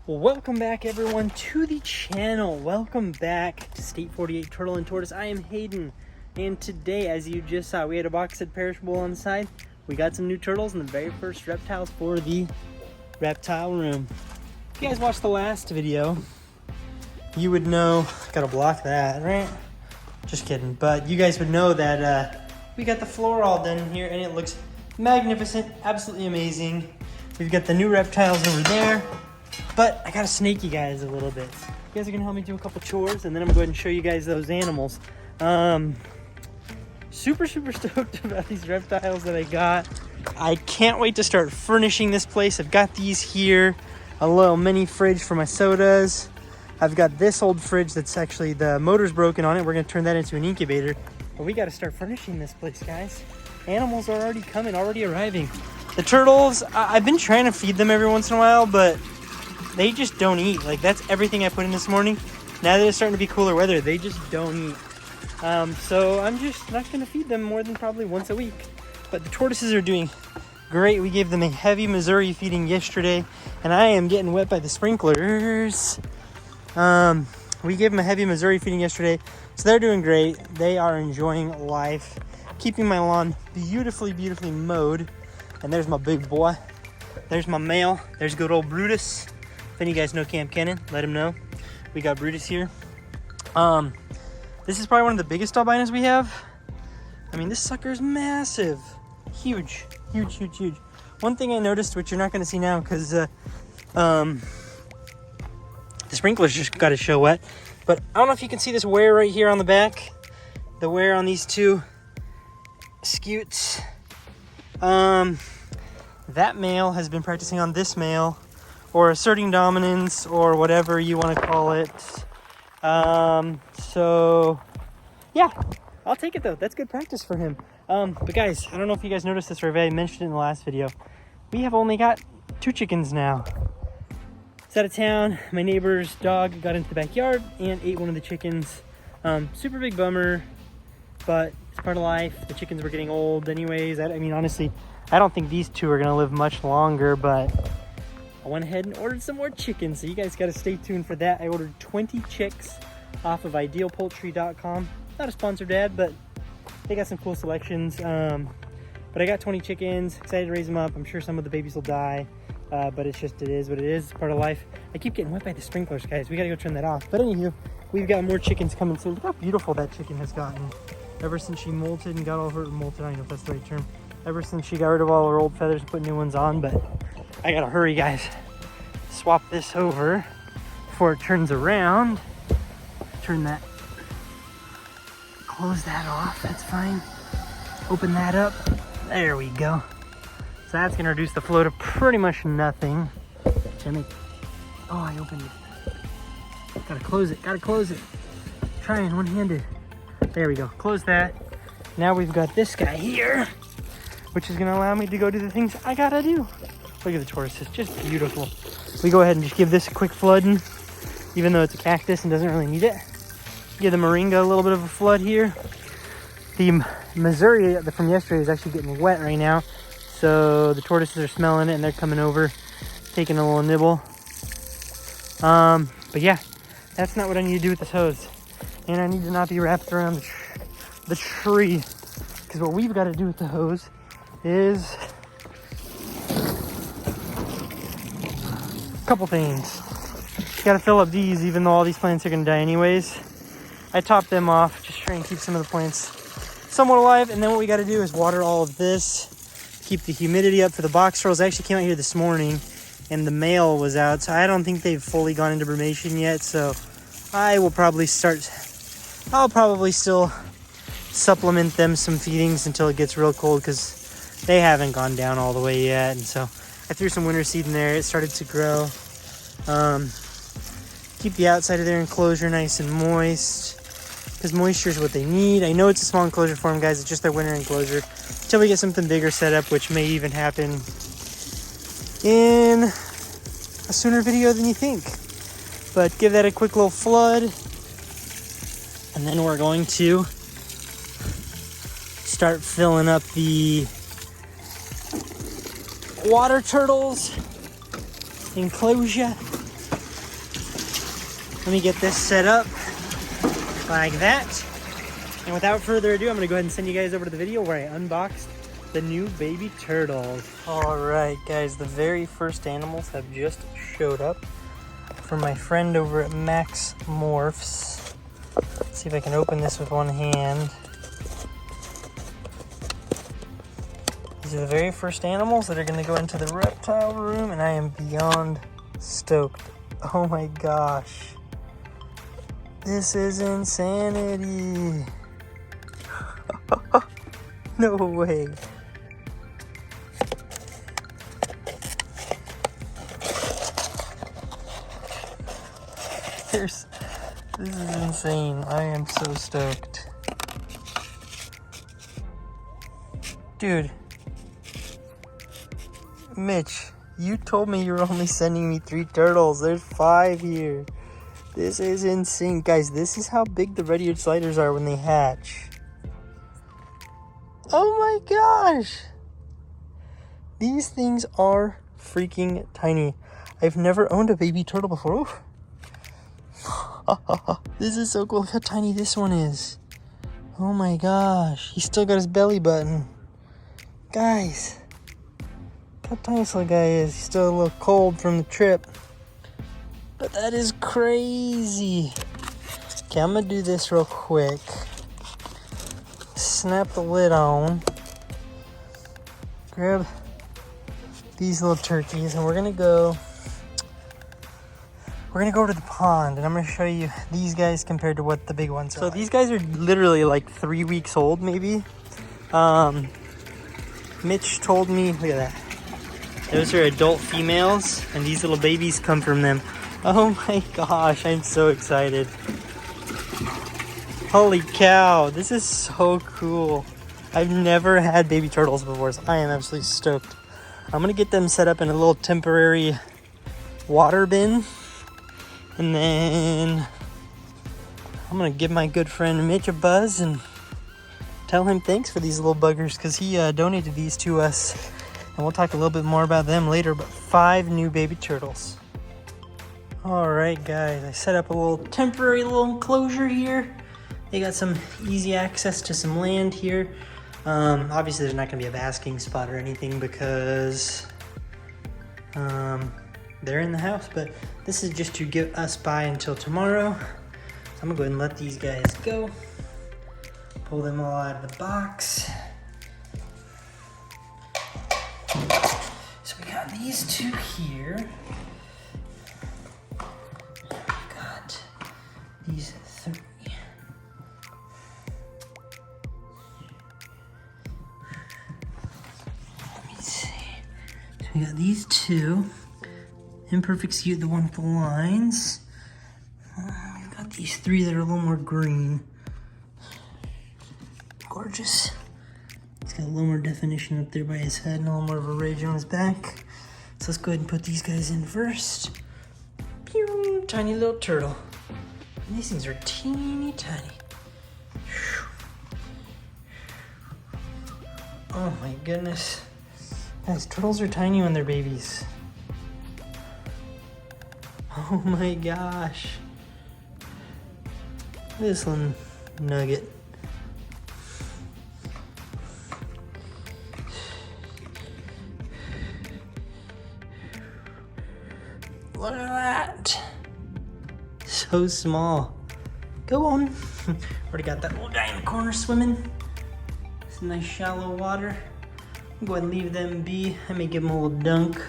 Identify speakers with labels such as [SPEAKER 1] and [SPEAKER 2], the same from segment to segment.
[SPEAKER 1] Well, welcome back everyone to the channel. Welcome back to State 48 Turtle and Tortoise. I am Hayden, and today, as you just saw, we had a box set perishable on the side. We got some new turtles and the very first reptiles for the reptile room. If you guys watched the last video, you would know, gotta block that, right? Just kidding, but you guys would know that we got the floor all done here and it looks magnificent, absolutely amazing. We've got the new reptiles over there. But I gotta snake you guys a little bit. You guys are gonna help me do a couple chores, and then I'm gonna go ahead and show you guys those animals. Super stoked about these reptiles that I got. I can't wait to start furnishing this place. I've got these here, a little mini fridge for my sodas. I've got this old fridge that's actually, the motor's broken on it. We're gonna turn that into an incubator. But we gotta start furnishing this place, guys. Animals are already coming, already arriving. The turtles, I've been trying to feed them every once in a while, but they just don't eat. Like, that's everything I put in this morning. Now that it's starting to be cooler weather, they just don't eat. So I'm just not gonna feed them more than probably once a week. But the tortoises are doing great. We gave them a heavy Missouri feeding yesterday, and I am getting wet by the sprinklers. We gave them a heavy Missouri feeding yesterday, so they're doing great. They are enjoying life, keeping my lawn beautifully mowed. And there's my big boy. There's my male. There's good old Brutus. If any of you guys know Camp Cannon, let him know. We got Brutus here. This is probably one of the biggest albinos we have. I mean, this sucker is massive. Huge. One thing I noticed, which you're not gonna see now because the sprinklers just got to show wet. But I don't know if you can see this wear right here on the back. The wear on these two scutes. That male has been practicing on this male, or asserting dominance, or whatever you want to call it. So yeah, I'll take it though. That's good practice for him. But guys, I don't know if you guys noticed this, or if I mentioned it in the last video. We have only got 2 chickens now. It's out of town. My neighbor's dog got into the backyard and ate one of the chickens. Super big bummer, but it's part of life. The chickens were getting old anyways. I mean, honestly, I don't think these 2 are gonna live much longer, but I went ahead and ordered some more chickens, so you guys got to stay tuned for that. I ordered 20 chicks off of idealpoultry.com. Not a sponsored ad, but they got some cool selections. But I got 20 chickens, excited to raise them up. I'm sure some of the babies will die, but it is what it is. It's part of life. I keep getting wet by the sprinklers, guys. We got to go turn that off. But anywho, we've got more chickens coming soon. Look how beautiful that chicken has gotten. Ever since she molted and got all her, molted, I don't know if that's the right term. Ever since she got rid of all her old feathers and put new ones on, but I gotta hurry, guys. Swap this over before it turns around. Turn that, close that off, that's fine. Open that up, there we go. So that's gonna reduce the flow to pretty much nothing. Oh, I opened it. Gotta close it. Trying one-handed. There we go, close that. Now we've got this guy here, which is gonna allow me to go do the things I gotta do. Look at the tortoises, just beautiful. We go ahead and just give this a quick flooding, even though it's a cactus and doesn't really need it. Give the moringa a little bit of a flood here. The Missouri from yesterday is actually getting wet right now, so the tortoises are smelling it and they're coming over, taking a little nibble. But yeah, that's not what I need to do with this hose. And I need to not be wrapped around the tree, because what we've got to do with the hose is a couple things. Got to fill up these, even though all these plants are going to die anyways. I top them off, just try and keep some of the plants somewhat alive. And then what we got to do is water all of this, keep the humidity up for the box turtles. I actually came out here this morning and the male was out, so I don't think they've fully gone into brumation yet. So I will probably I'll probably still supplement them some feedings until it gets real cold, because they haven't gone down all the way yet. And so I threw some winter seed in there. It started to grow. Keep the outside of their enclosure nice and moist, because moisture is what they need. I know it's a small enclosure for them, guys. It's just their winter enclosure until we get something bigger set up, which may even happen in a sooner video than you think. But give that a quick little flood, and then we're going to start filling up the water turtles enclosure. Let me get this set up like that. And without further ado, I'm gonna go ahead and send you guys over to the video where I unboxed the new baby turtles. All right, guys, the very first animals have just showed up from my friend over at Max Morphs. Let's see if I can open this with one hand. These are the very first animals that are gonna go into the reptile room, and I am beyond stoked. Oh my gosh. This is insanity. No way. This is insane. I am so stoked. Dude. Mitch, you told me you were only sending me 3 turtles. There's 5 here. This is insane. Guys, this is how big the red-eared sliders are when they hatch. Oh my gosh. These things are freaking tiny. I've never owned a baby turtle before. This is so cool. Look how tiny this one is. Oh my gosh. He's still got his belly button. Guys. Look how tiny this little guy is. He's still a little cold from the trip. But that is crazy. Okay, I'm gonna do this real quick. Snap the lid on. Grab these little turkeys, and we're gonna go to the pond, and I'm gonna show you these guys compared to what the big ones are. So these guys are literally like 3 weeks old, maybe. Mitch told me, look at that. Those are adult females, and these little babies come from them. Oh my gosh, I'm so excited. Holy cow, this is so cool. I've never had baby turtles before, so I am absolutely stoked. I'm gonna get them set up in a little temporary water bin. And then I'm gonna give my good friend Mitch a buzz and tell him thanks for these little buggers, because he donated these to us. And we'll talk a little bit more about them later, but 5 new baby turtles. All right, guys, I set up a little temporary little enclosure here. They got some easy access to some land here. Obviously, there's not gonna be a basking spot or anything because they're in the house, but this is just to get us by until tomorrow. So I'm gonna go ahead and let these guys go. Pull them all out of the box. So we got these 2 here. Got these 3. Let me see. So we got these 2. Imperfect Suit, the one with the lines. We've got these 3 that are a little more green. Gorgeous. He's got a little more definition up there by his head and a little more of a ridge on his back. So let's go ahead and put these guys in first. Pew, tiny little turtle. And these things are teeny tiny. Oh my goodness. Guys, turtles are tiny when they're babies. Oh my gosh. This one nugget. Look at that. So small. Go on. Already got that little guy in the corner swimming. It's nice shallow water. I'll go ahead and leave them be. I may give them a little dunk.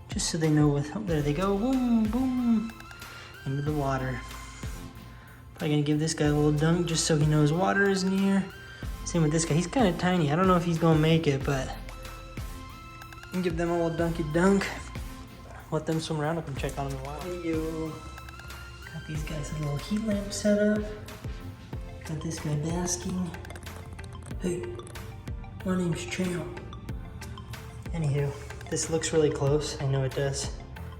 [SPEAKER 1] Just so they know with, oh, there they go, boom, boom, into the water. Probably gonna give this guy a little dunk just so he knows water is near. Same with this guy, he's kind of tiny. I don't know if he's gonna make it, but I can give them a little dunky dunk. Let them swim around up and check on them in a while. Hey, yo. Got these guys a little heat lamp set up. Got this guy basking. Hey, my name's Champ. Anywho. This looks really close, I know it does,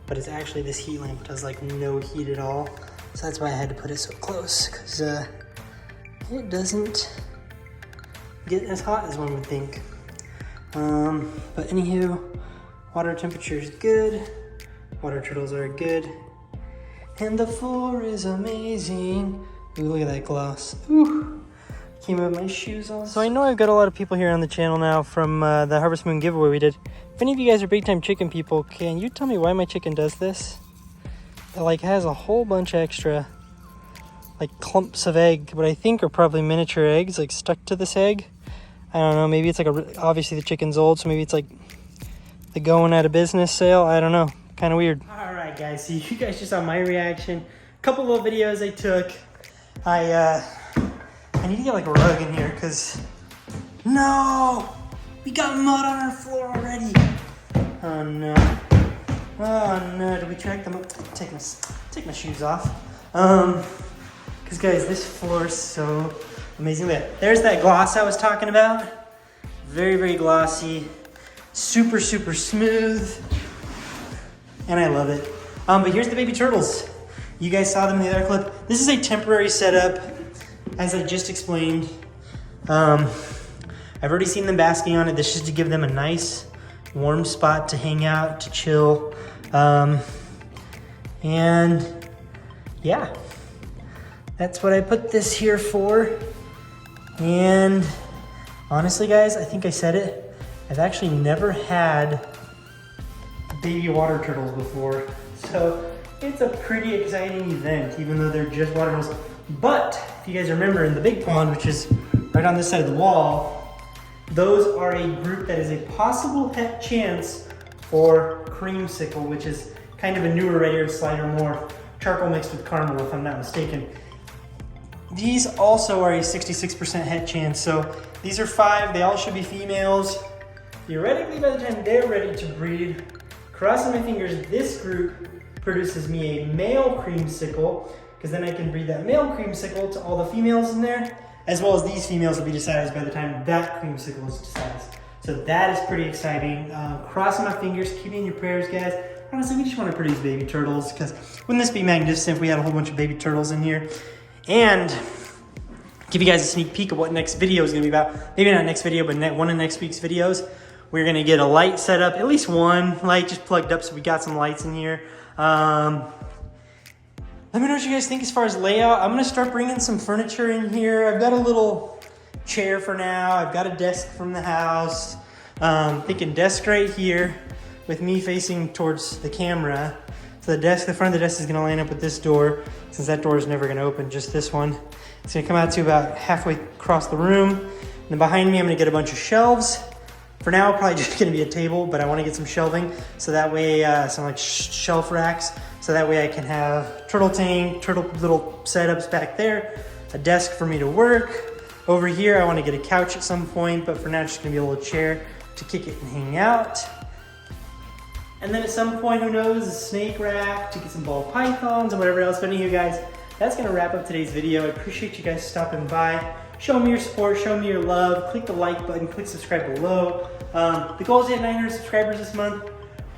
[SPEAKER 1] but it's actually, this heat lamp does like no heat at all. So that's why I had to put it so close, because it doesn't get as hot as one would think. But anywho, water temperature is good. Water turtles are good. And the floor is amazing. Ooh, look at that gloss. Ooh. Came with my shoes on. So I know I've got a lot of people here on the channel now from the Harvest Moon giveaway we did. If any of you guys are big time chicken people, can you tell me why my chicken does this? It like has a whole bunch of extra like clumps of egg, what I think are probably miniature eggs like stuck to this egg. I don't know, maybe it's like obviously the chicken's old, so maybe it's like the going out of business sale. I don't know, kind of weird. All right guys, so you guys just saw my reaction. A couple little videos I took. I need to get like a rug in here because no, we got mud on our floor already. Oh no. Oh no, did we track them up? Take my shoes off. Because guys, this floor is so amazing. There's that gloss I was talking about. Very, very glossy. Super, super smooth. And I love it. But here's the baby turtles. You guys saw them in the other clip. This is a temporary setup, as I just explained. I've already seen them basking on it. This is to give them a nice warm spot to hang out, to chill. And yeah, that's what I put this here for. And honestly guys, I think I said it, I've actually never had baby water turtles before. So it's a pretty exciting event, even though they're just water turtles. But if you guys remember in the big pond, which is right on this side of the wall, those are a group that is a possible chance for creamsicle, which is kind of a newer red eared slider, more charcoal mixed with caramel if I'm not mistaken. These also are a 66% het chance. So these are 5, they all should be females. Theoretically, by the time they're ready to breed, crossing my fingers, this group produces me a male creamsicle, because then I can breed that male creamsicle to all the females in there, as well as these females will be decided by the time that creamsicle is decided. So that is pretty exciting. Crossing my fingers, keep in your prayers, guys. Honestly, we just want to produce baby turtles, because wouldn't this be magnificent if we had a whole bunch of baby turtles in here? And give you guys a sneak peek of what next video is going to be about. Maybe not next video, but one of next week's videos. We're going to get a light set up, at least one light just plugged up, so we got some lights in here. Let me know what you guys think as far as layout. I'm going to start bringing some furniture in here. I've got a little chair for now. I've got a desk from the house. Thinking desk right here with me facing towards the camera. So the front of the desk is going to line up with this door, since that door is never going to open, just this one. It's going to come out to about halfway across the room. And then behind me, I'm going to get a bunch of shelves. For now, probably just going to be a table, but I want to get some shelving, so that way, some like shelf racks, so that way I can have turtle tank, turtle little setups back there, a desk for me to work. Over here, I want to get a couch at some point, but for now, it's just going to be a little chair to kick it and hang out. And then at some point, who knows, a snake rack to get some ball pythons and whatever else. But anyway, guys, that's going to wrap up today's video. I appreciate you guys stopping by. Show me your support, show me your love. Click the like button, click subscribe below. The goal is to hit 900 subscribers this month.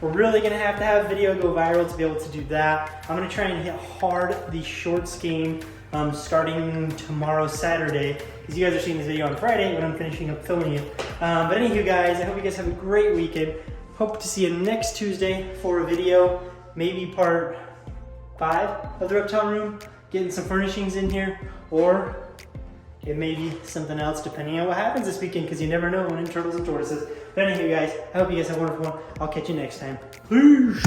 [SPEAKER 1] We're really going to have video go viral to be able to do that. I'm going to try and hit hard the shorts game starting tomorrow, Saturday, because you guys are seeing this video on Friday when I'm finishing up filming it. But anywho, guys, I hope you guys have a great weekend. Hope to see you next Tuesday for a video, maybe part 5 of the reptile room, getting some furnishings in here, or it may be something else depending on what happens this weekend, because you never know when in turtles and tortoises. But anyway, guys, I hope you guys have a wonderful one. I'll catch you next time. Peace!